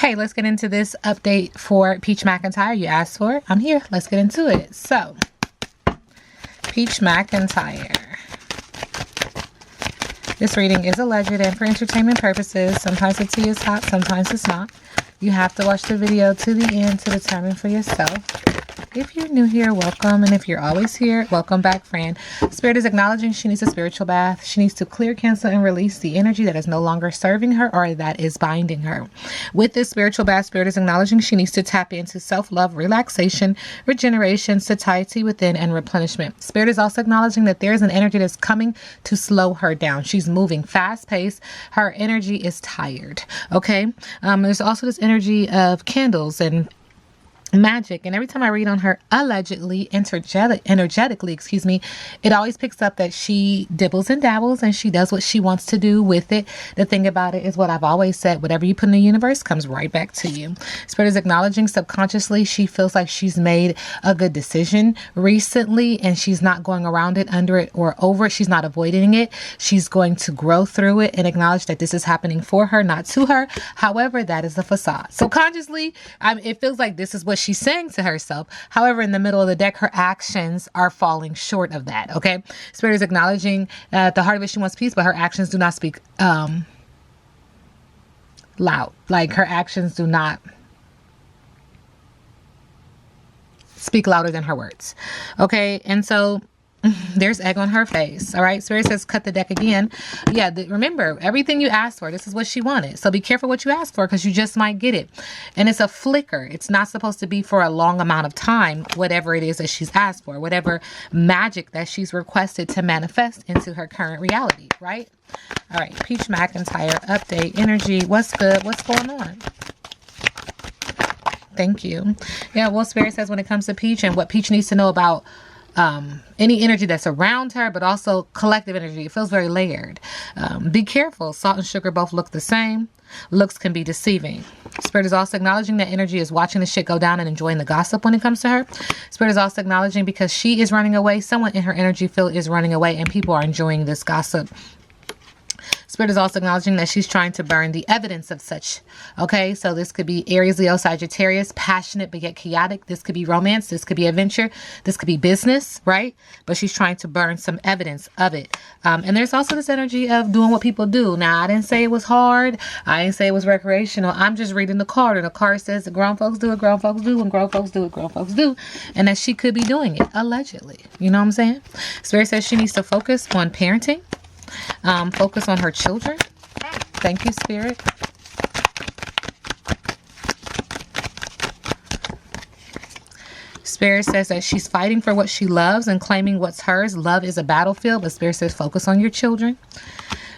Hey, let's get into this update for Peach Mcintyre. You asked for it. I'm here. Let's get into it. So, Peach Mcintyre. This reading is alleged and for entertainment purposes. Sometimes the tea is hot, sometimes it's not. You have to watch the video to the end to determine for yourself. If you're new here, welcome. And if you're always here, welcome back, friend. Spirit is acknowledging she needs a spiritual bath. She needs to clear, cancel, and release the energy that is no longer serving her or that is binding her. With this spiritual bath, Spirit is acknowledging she needs to tap into self-love, relaxation, regeneration, satiety within, and replenishment. Spirit is also acknowledging that there is an energy that's coming to slow her down. She's moving fast-paced. Her energy is tired. Okay? There's also this energy of candles and magic, and every time I read on her allegedly energetically, it always picks up that she dibbles and dabbles and she does what she wants to do with it. The thing about it is what I've always said, whatever you put in the universe comes right back to you. Spirit is acknowledging subconsciously she feels like she's made a good decision recently and she's not going around it, under it, or over it. She's not avoiding it. She's going to grow through it and acknowledge that this is happening for her, not to her. However, that is the facade. So consciously, it feels like this is what she's saying to herself. However, in the middle of the deck, her actions are falling short of that. Okay. Spirit is acknowledging at the heart of it, she wants peace, but her actions do not speak loud. Like her actions do not speak louder than her words. Okay. And so there's egg on her face. All right. Spirit says, cut the deck again. Yeah. Remember, everything you asked for, this is what she wanted. So be careful what you ask for because you just might get it. And it's a flicker. It's not supposed to be for a long amount of time, whatever it is that she's asked for, whatever magic that she's requested to manifest into her current reality. Right. All right. Peach Mcintyre update energy. What's good? What's going on? Thank you. Yeah. Well, Spirit says when it comes to Peach and what Peach needs to know about any energy that's around her, but also collective energy. It feels very layered. Be careful. Salt and sugar both look the same. Looks can be deceiving. Spirit is also acknowledging that energy is watching the shit go down and enjoying the gossip when it comes to her. Spirit is also acknowledging because she is running away, someone in her energy field is running away and people are enjoying this gossip. Spirit is also acknowledging that she's trying to burn the evidence of such. Okay, so this could be Aries, Leo, Sagittarius, passionate but yet chaotic. This could be romance. This could be adventure. This could be business, right? But she's trying to burn some evidence of it. And there's also this energy of doing what people do. Now, I didn't say it was hard. I didn't say it was recreational. I'm just reading the card. And the card says that grown folks do it, grown folks do, and grown folks do it, grown folks do. And that she could be doing it, allegedly. You know what I'm saying? Spirit says she needs to focus on parenting. Focus on her children. Thank you, Spirit. Spirit says that she's fighting for what she loves and claiming what's hers. Love is a battlefield, but Spirit says focus on your children.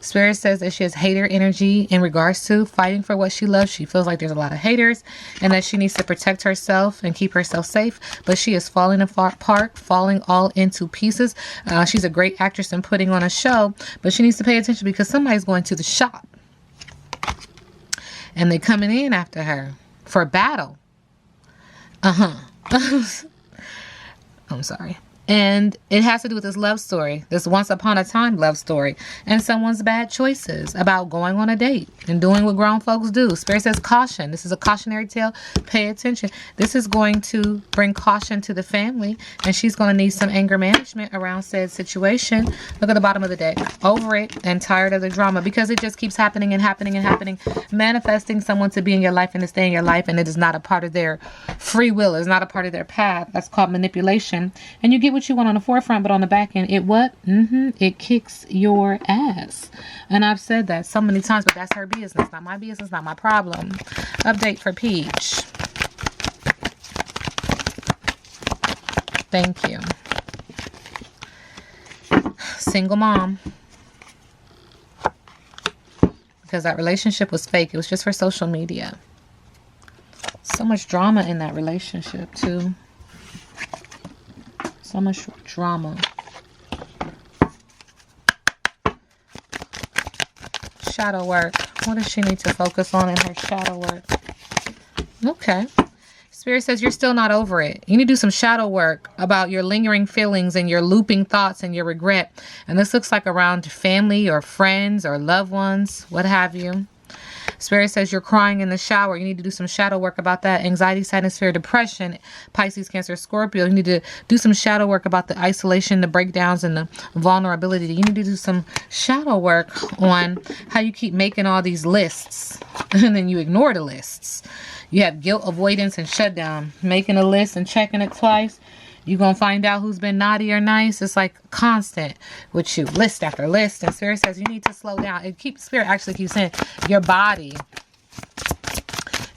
Spirit says that she has hater energy in regards to fighting for what she loves. She feels like there's a lot of haters and that she needs to protect herself and keep herself safe. But she is falling apart, falling all into pieces. She's a great actress in putting on a show, but she needs to pay attention because somebody's going to the shop. And they're coming in after her for battle. I'm sorry. And it has to do with this love story, this once upon a time love story, and someone's bad choices about going on a date and doing what grown folks do. Spirit says caution. This is a cautionary tale. Pay attention. This is going to bring caution to the family, and she's going to need some anger management around said situation. Look at the bottom of the deck. Over it and tired of the drama because it just keeps happening and happening and happening. Manifesting someone to be in your life and to stay in your life, and it is not a part of their free will. It's not a part of their path. That's called manipulation. And you get what you want on the forefront, but on the back end, it what? It kicks your ass. And I've said that so many times, but that's her business, not my business, not my problem. Update for Peach. Thank you. Single mom. Because that relationship was fake. It was just for social media. So much drama in that relationship, too. So much drama. Shadow work. What does she need to focus on in her shadow work? Okay. Spirit says you're still not over it. You need to do some shadow work about your lingering feelings and your looping thoughts and your regret. And this looks like around family or friends or loved ones, what have you. Spirit says you're crying in the shower. You need to do some shadow work about that. Anxiety, sadness, fear, depression, Pisces, Cancer, Scorpio. You need to do some shadow work about the isolation, the breakdowns, and the vulnerability. You need to do some shadow work on how you keep making all these lists and then you ignore the lists. You have guilt, avoidance, and shutdown. Making a list and checking it twice. You're going to find out who's been naughty or nice. It's like constant with you. List after list. And Spirit says you need to slow down. Spirit actually keeps saying your body.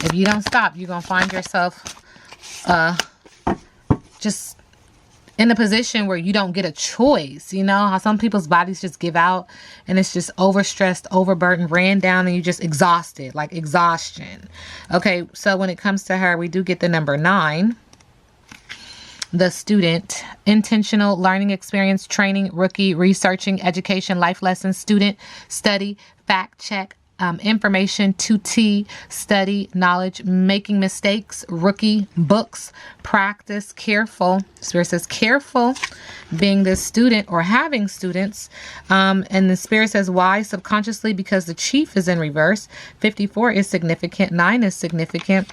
If you don't stop, you're going to find yourself just in a position where you don't get a choice. You know how some people's bodies just give out and it's just overstressed, overburdened, ran down, and you just exhausted, like exhaustion. Okay, so when it comes to her, we do get the number 9. The student, intentional learning experience, training, rookie, researching, education, life lessons, student, study, fact check, information, 2T, study, knowledge, making mistakes, rookie, books, practice, careful. Spirit says careful being this student or having students. And the Spirit says why? Subconsciously, because the chief is in reverse. 54 is significant. 9 is significant.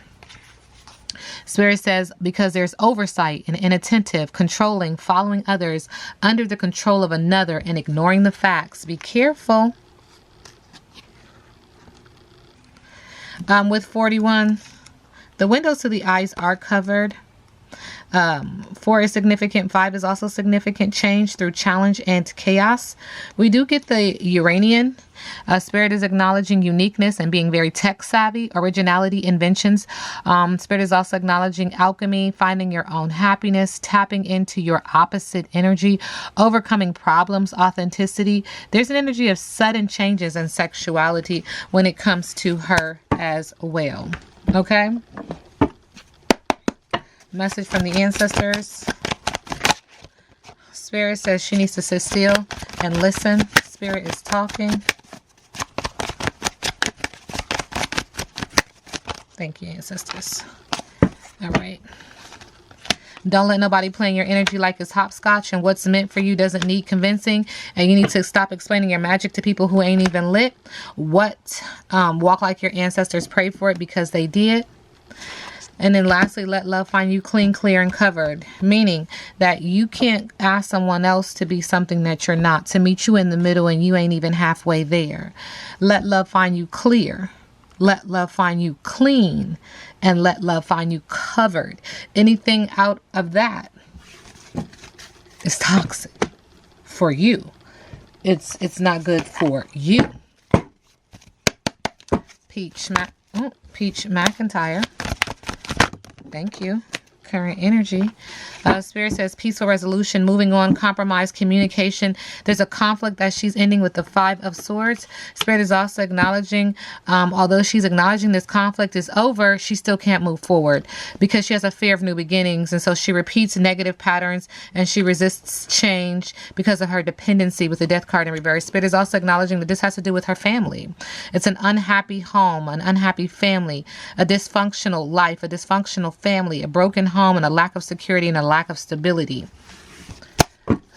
Spirit says because there's oversight and inattentive, controlling, following others under the control of another and ignoring the facts. Be careful. With 41, the windows to the eyes are covered. 4 is significant. 5 is also significant. Change through challenge and chaos. We do get the Uranian. Spirit is acknowledging uniqueness and being very tech savvy, originality, inventions. Spirit is also acknowledging alchemy, finding your own happiness, tapping into your opposite energy, overcoming problems, authenticity. There's an energy of sudden changes in sexuality when it comes to her as well. Okay. Message from the ancestors. Spirit says she needs to sit still and listen. Spirit is talking. Thank you, ancestors. All right. Don't let nobody play in your energy like it's hopscotch, and what's meant for you doesn't need convincing, and you need to stop explaining your magic to people who ain't even lit. Walk like your ancestors prayed for it because they did. And then lastly, let love find you clean, clear, and covered. Meaning that you can't ask someone else to be something that you're not, to meet you in the middle and you ain't even halfway there. Let love find you clear. Let love find you clean. And let love find you covered. Anything out of that is toxic for you. It's not good for you. Peach Mcintyre. Thank you. Current energy. Spirit says peaceful resolution, moving on, compromise, communication. There's a conflict that she's ending with the 5 of Swords. Spirit is also acknowledging, although she's acknowledging this conflict is over, she still can't move forward because she has a fear of new beginnings. And so she repeats negative patterns and she resists change because of her dependency with the Death card in reverse. Spirit is also acknowledging that this has to do with her family. It's an unhappy home, an unhappy family, a dysfunctional life, a dysfunctional family, a broken home, and a lack of security and a lack of stability.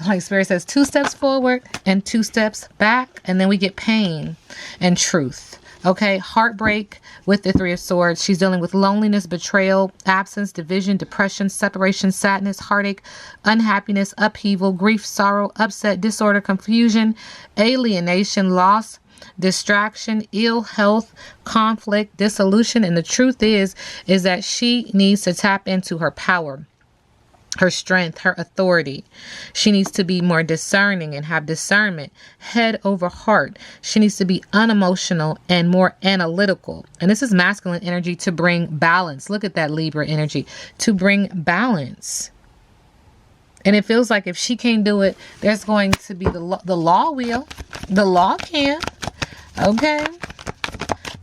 Like Spirit says, 2 steps forward and 2 steps back, and then we get pain and truth. Okay, heartbreak with the 3 of Swords. She's dealing with loneliness, betrayal, absence, division, depression, separation, sadness, heartache, unhappiness, upheaval, grief, sorrow, upset, disorder, confusion, alienation, loss, distraction, ill health, conflict, dissolution. And the truth is that she needs to tap into her power, her strength, her authority. She needs to be more discerning and have discernment, head over heart. She needs to be unemotional and more analytical. And this is masculine energy to bring balance. Look at that Libra energy, to bring balance. And it feels like if she can't do it, there's going to be the law will. The law can. Okay.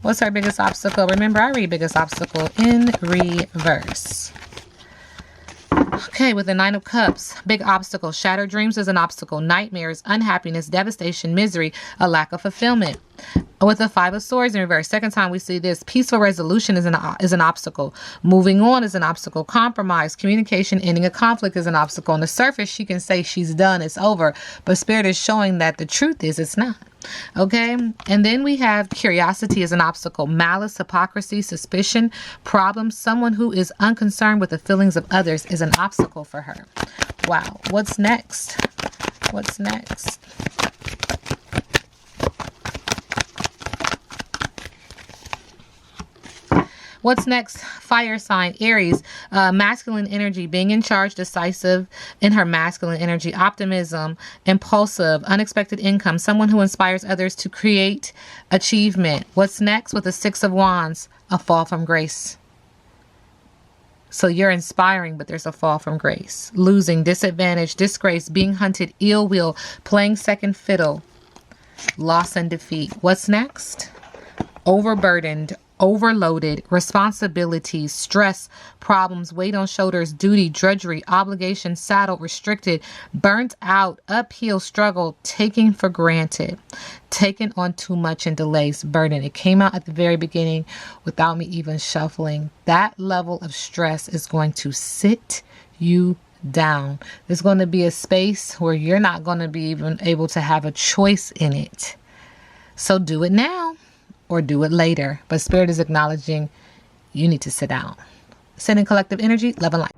What's her biggest obstacle? Remember, I read biggest obstacle in reverse. Okay, with the 9 of Cups, big obstacle. Shattered dreams is an obstacle. Nightmares, unhappiness, devastation, misery, a lack of fulfillment. With the 5 of Swords in reverse, second time we see this, peaceful resolution is an obstacle. Moving on is an obstacle. Compromise, communication, ending a conflict is an obstacle. On the surface, she can say she's done, it's over. But Spirit is showing that the truth is it's not. Okay. And then we have curiosity as an obstacle, malice, hypocrisy, suspicion, problems. Someone who is unconcerned with the feelings of others is an obstacle for her. Wow. What's next? What's next? What's next? Fire sign, Aries, masculine energy, being in charge, decisive in her masculine energy, optimism, impulsive, unexpected income, someone who inspires others to create achievement. What's next? With the Six of Wands, a fall from grace. So you're inspiring, but there's a fall from grace. Losing, disadvantage, disgrace, being hunted, ill will, playing second fiddle, loss and defeat. What's next? Overburdened, overloaded, responsibilities, stress, problems, weight on shoulders, duty, drudgery, obligation, saddle, restricted, burnt out, uphill struggle, taking for granted, taken on too much and delays, burden. It came out at the very beginning without me even shuffling. That level of stress is going to sit you down. There's going to be a space where you're not going to be even able to have a choice in it. So do it now. Or do it later. But Spirit is acknowledging you need to sit down. Sending collective energy, love and light.